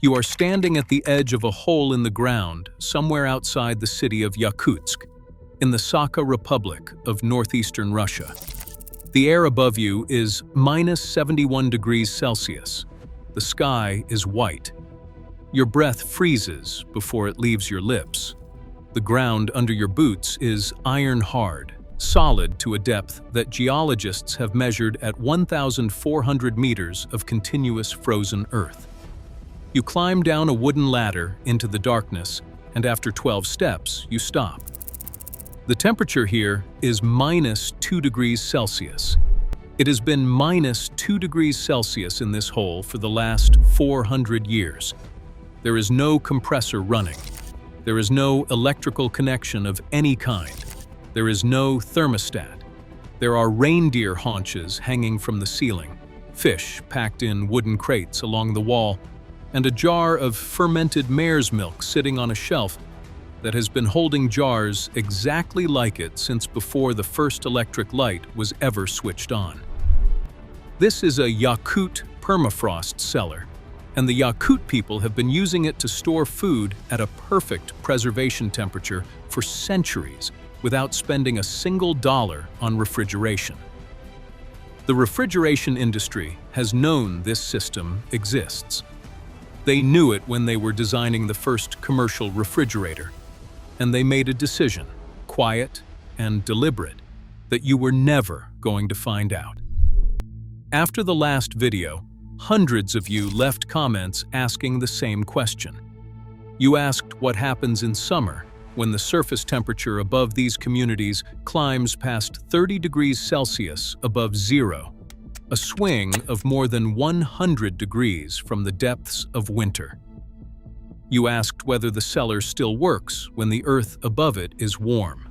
You are standing at the edge of a hole in the ground somewhere outside the city of Yakutsk, in the Sakha Republic of northeastern Russia. The air above you is minus 71 degrees Celsius. The sky is white. Your breath freezes before it leaves your lips. The ground under your boots is iron hard, solid to a depth that geologists have measured at 1,400 meters of continuous frozen earth. You climb down a wooden ladder into the darkness, and after 12 steps, you stop. The temperature here is minus 2 degrees Celsius. It has been minus 2 degrees Celsius in this hole for the last 400 years. There is no compressor running. There is no electrical connection of any kind. There is no thermostat. There are reindeer haunches hanging from the ceiling, fish packed in wooden crates along the wall, and a jar of fermented mare's milk sitting on a shelf that has been holding jars exactly like it since before the first electric light was ever switched on. This is a Yakut permafrost cellar, and the Yakut people have been using it to store food at a perfect preservation temperature for centuries without spending a single dollar on refrigeration. The refrigeration industry has known this system exists. They knew it when they were designing the first commercial refrigerator, and they made a decision, quiet and deliberate, that you were never going to find out. After the last video, hundreds of you left comments asking the same question. You asked what happens in summer when the surface temperature above these communities climbs past 30 degrees Celsius above zero, a swing of more than 100 degrees from the depths of winter. You asked whether the cellar still works when the earth above it is warm.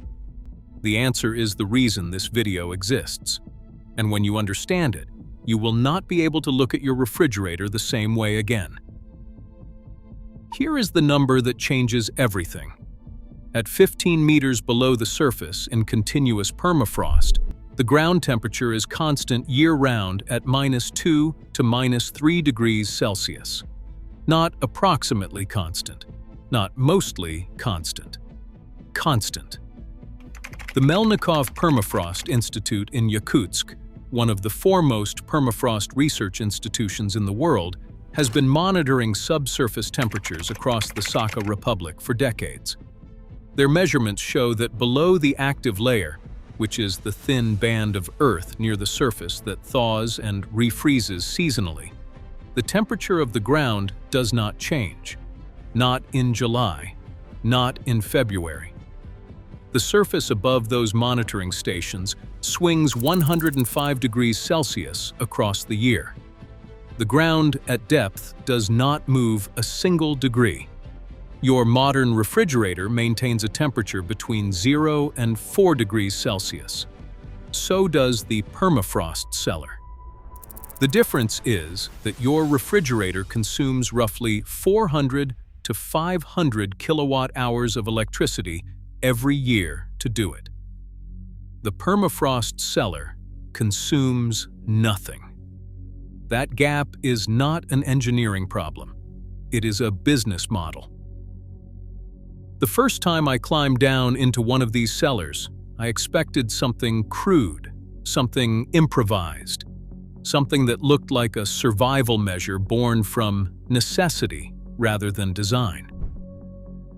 The answer is the reason this video exists. And when you understand it, you will not be able to look at your refrigerator the same way again. Here is the number that changes everything. At 15 meters below the surface in continuous permafrost, the ground temperature is constant year-round at minus 2 to minus 3 degrees Celsius. Not approximately constant, not mostly constant. Constant. The Melnikov Permafrost Institute in Yakutsk, one of the foremost permafrost research institutions in the world, has been monitoring subsurface temperatures across the Sakha Republic for decades. Their measurements show that below the active layer, which is the thin band of earth near the surface that thaws and refreezes seasonally, the temperature of the ground does not change. Not in July, not in February. The surface above those monitoring stations swings 105 degrees Celsius across the year. The ground at depth does not move a single degree. Your modern refrigerator maintains a temperature between 0 and 4 degrees Celsius. So does the permafrost cellar. The difference is that your refrigerator consumes roughly 400 to 500 kilowatt hours of electricity every year to do it. The permafrost cellar consumes nothing. That gap is not an engineering problem. It is a business model. The first time I climbed down into one of these cellars, I expected something crude, something improvised, something that looked like a survival measure born from necessity rather than design.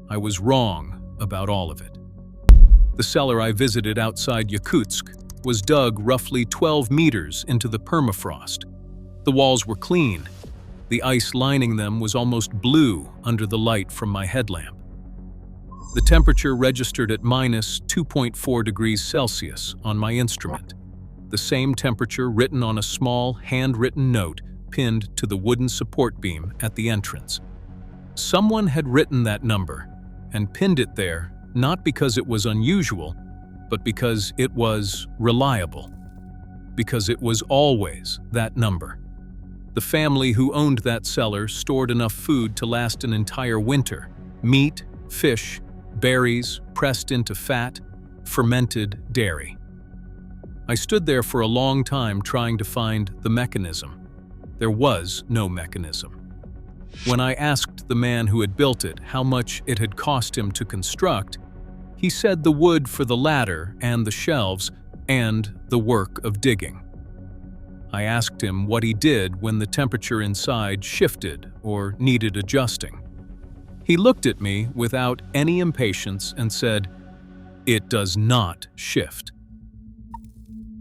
I was wrong about all of it. The cellar I visited outside Yakutsk was dug roughly 12 meters into the permafrost. The walls were clean. The ice lining them was almost blue under the light from my headlamp. The temperature registered at minus 2.4 degrees Celsius on my instrument, the same temperature written on a small handwritten note pinned to the wooden support beam at the entrance. Someone had written that number and pinned it there not because it was unusual, but because it was reliable, because it was always that number. The family who owned that cellar stored enough food to last an entire winter: meat, fish, berries pressed into fat, fermented dairy. I stood there for a long time trying to find the mechanism. There was no mechanism. When I asked the man who had built it how much it had cost him to construct, he said the wood for the ladder and the shelves and the work of digging. I asked him what he did when the temperature inside shifted or needed adjusting. He looked at me without any impatience and said, "It does not shift."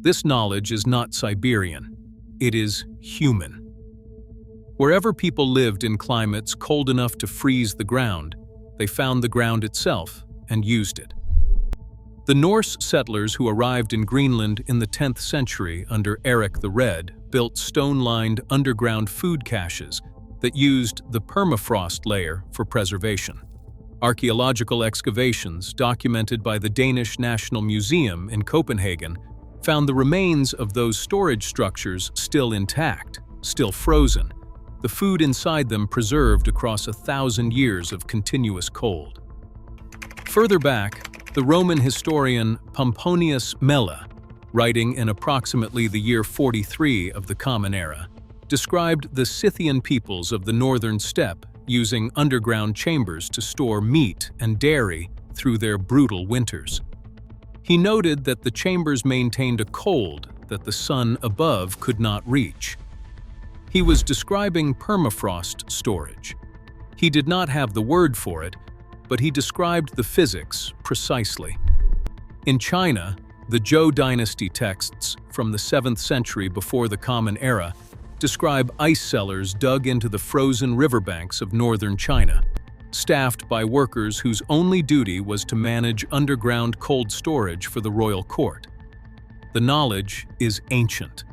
This knowledge is not Siberian. It is human. Wherever people lived in climates cold enough to freeze the ground, they found the ground itself and used it. The Norse settlers who arrived in Greenland in the 10th century under Eric the Red built stone-lined underground food caches that used the permafrost layer for preservation. Archaeological excavations documented by the Danish National Museum in Copenhagen found the remains of those storage structures still intact, still frozen, the food inside them preserved across 1,000 years of continuous cold. Further back, the Roman historian Pomponius Mela, writing in approximately the year 43 of the Common Era, described the Scythian peoples of the northern steppe using underground chambers to store meat and dairy through their brutal winters. He noted that the chambers maintained a cold that the sun above could not reach. He was describing permafrost storage. He did not have the word for it, but he described the physics precisely. In China, the Zhou dynasty texts from the 7th century before the Common Era describe ice cellars dug into the frozen riverbanks of northern China, staffed by workers whose only duty was to manage underground cold storage for the royal court. The knowledge is ancient.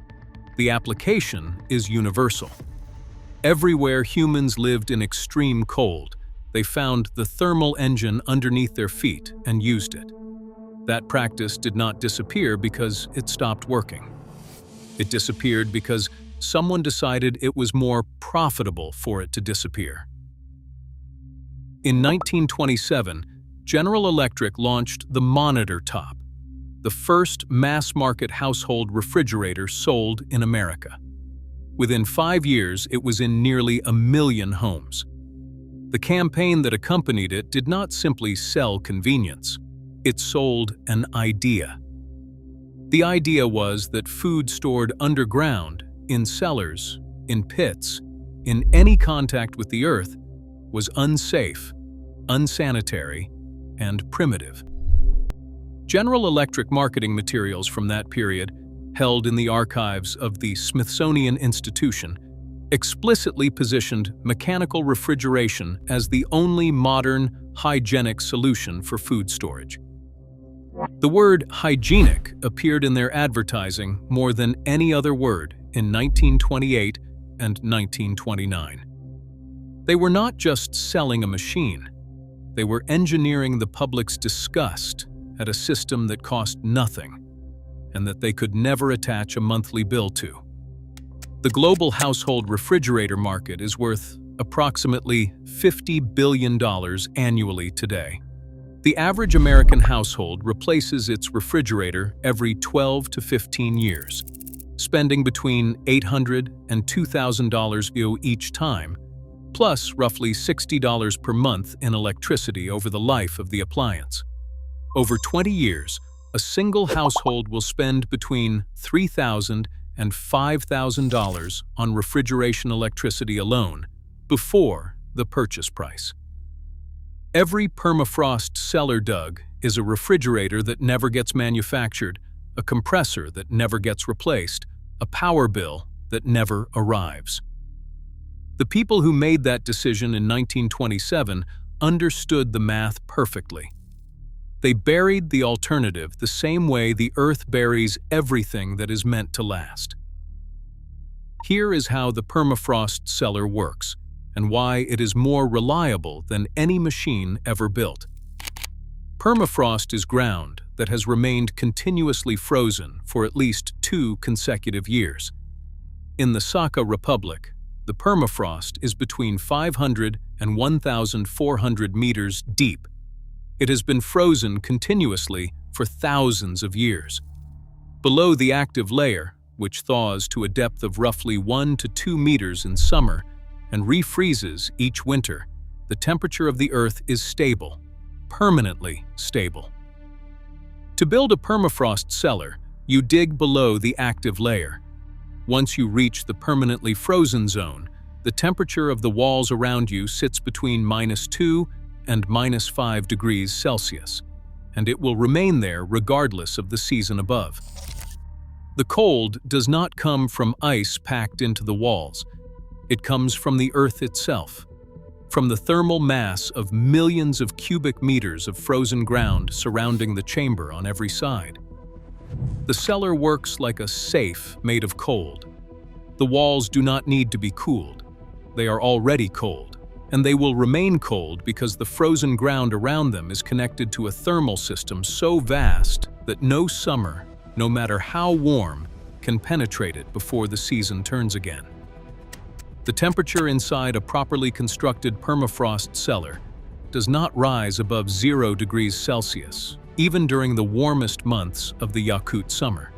The application is universal. Everywhere humans lived in extreme cold, they found the thermal engine underneath their feet and used it. That practice did not disappear because it stopped working. It disappeared because someone decided it was more profitable for it to disappear. In 1927, General Electric launched the Monitor Top, the first mass-market household refrigerator sold in America. Within 5 years, it was in nearly 1 million homes. The campaign that accompanied it did not simply sell convenience. It sold an idea. The idea was that food stored underground, in cellars, in pits, in any contact with the earth, was unsafe, unsanitary, and primitive. General Electric marketing materials from that period, held in the archives of the Smithsonian Institution, explicitly positioned mechanical refrigeration as the only modern, hygienic solution for food storage. The word hygienic appeared in their advertising more than any other word in 1928 and 1929. They were not just selling a machine. They were engineering the public's disgust at a system that cost nothing and that they could never attach a monthly bill to. The global household refrigerator market is worth approximately $50 billion annually today. The average American household replaces its refrigerator every 12 to 15 years, spending between $800 and $2,000 each time, plus roughly $60 per month in electricity over the life of the appliance. Over 20 years, a single household will spend between $3,000 and $5,000 on refrigeration electricity alone, before the purchase price. Every permafrost cellar dug is a refrigerator that never gets manufactured, a compressor that never gets replaced, a power bill that never arrives. The people who made that decision in 1927 understood the math perfectly. They buried the alternative the same way the earth buries everything that is meant to last. Here is how the permafrost cellar works, and why it is more reliable than any machine ever built. Permafrost is ground that has remained continuously frozen for at least 2 consecutive years. In the Sakha Republic, the permafrost is between 500 and 1,400 meters deep. It has been frozen continuously for thousands of years. Below the active layer, which thaws to a depth of roughly 1 to 2 meters in summer, and refreezes each winter, the temperature of the Earth is stable, permanently stable. To build a permafrost cellar, you dig below the active layer. Once you reach the permanently frozen zone, the temperature of the walls around you sits between -2 and -5 degrees Celsius, and it will remain there regardless of the season above. The cold does not come from ice packed into the walls. It comes from the Earth itself, from the thermal mass of millions of cubic meters of frozen ground surrounding the chamber on every side. The cellar works like a safe made of cold. The walls do not need to be cooled. They are already cold, and they will remain cold because the frozen ground around them is connected to a thermal system so vast that no summer, no matter how warm, can penetrate it before the season turns again. The temperature inside a properly constructed permafrost cellar does not rise above 0 degrees Celsius, even during the warmest months of the Yakut summer.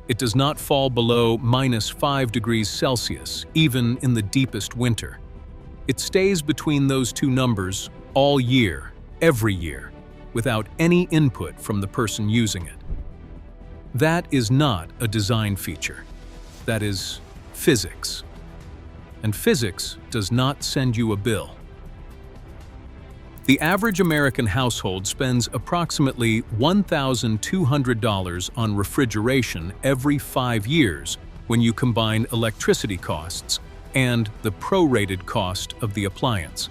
It does not fall below -5 degrees Celsius, even in the deepest winter. It stays between those two numbers all year, every year, without any input from the person using it. That is not a design feature. That is physics. And physics does not send you a bill. The average American household spends approximately $1,200 on refrigeration every 5 years when you combine electricity costs and the prorated cost of the appliance.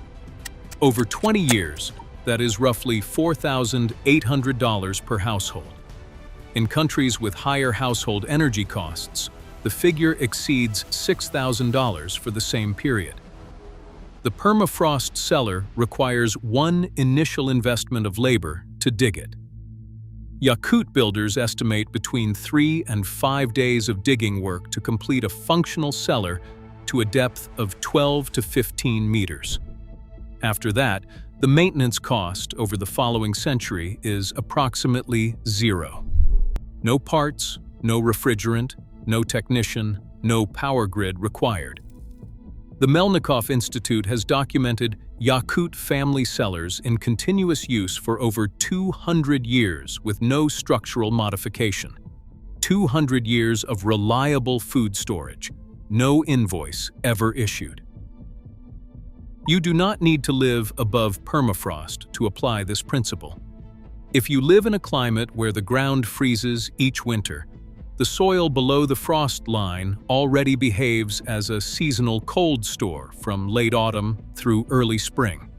Over 20 years, that is roughly $4,800 per household. In countries with higher household energy costs, the figure exceeds $6,000 for the same period. The permafrost cellar requires one initial investment of labor to dig it. Yakut builders estimate between 3 and 5 days of digging work to complete a functional cellar to a depth of 12 to 15 meters. After that, the maintenance cost over the following century is approximately zero. No parts, no refrigerant, no technician, no power grid required. The Melnikov Institute has documented Yakut family cellars in continuous use for over 200 years with no structural modification. 200 years of reliable food storage, no invoice ever issued. You do not need to live above permafrost to apply this principle. If you live in a climate where the ground freezes each winter, the soil below the frost line already behaves as a seasonal cold store from late autumn through early spring.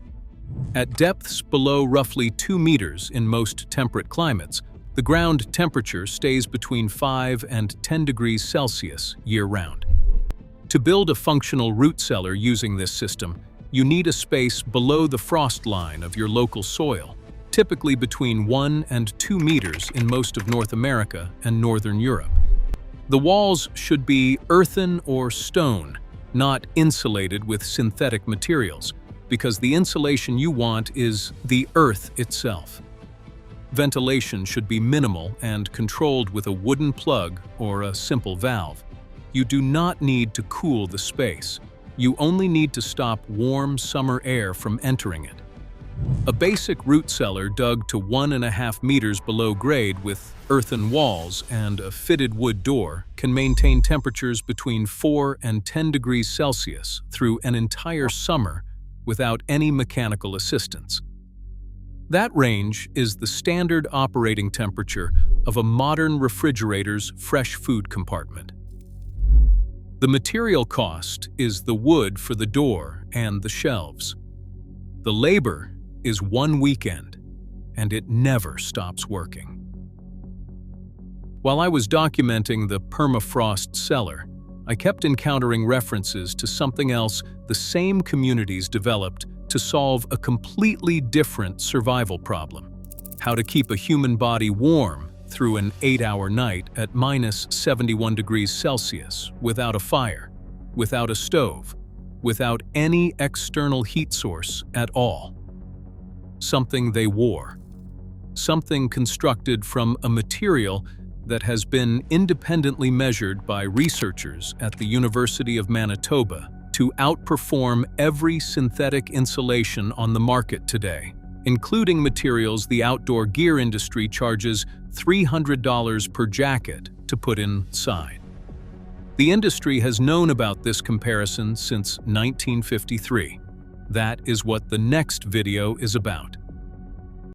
At depths below roughly 2 meters in most temperate climates, the ground temperature stays between 5 and 10 degrees Celsius year-round. To build a functional root cellar using this system, you need a space below the frost line of your local soil, typically between 1 and 2 meters in most of North America and Northern Europe. The walls should be earthen or stone, not insulated with synthetic materials, because the insulation you want is the earth itself. Ventilation should be minimal and controlled with a wooden plug or a simple valve. You do not need to cool the space. You only need to stop warm summer air from entering it. A basic root cellar dug to 1.5 meters below grade with earthen walls and a fitted wood door can maintain temperatures between 4 and 10 degrees Celsius through an entire summer without any mechanical assistance. That range is the standard operating temperature of a modern refrigerator's fresh food compartment. The material cost is the wood for the door and the shelves. The labor is 1 weekend, and it never stops working. While I was documenting the permafrost cellar, I kept encountering references to something else the same communities developed to solve a completely different survival problem: how to keep a human body warm through an 8-hour night at -71 degrees Celsius without a fire, without a stove, without any external heat source at all. Something they wore. Something constructed from a material that has been independently measured by researchers at the University of Manitoba to outperform every synthetic insulation on the market today, including materials the outdoor gear industry charges $300 per jacket to put inside. The industry has known about this comparison since 1953. That is what the next video is about.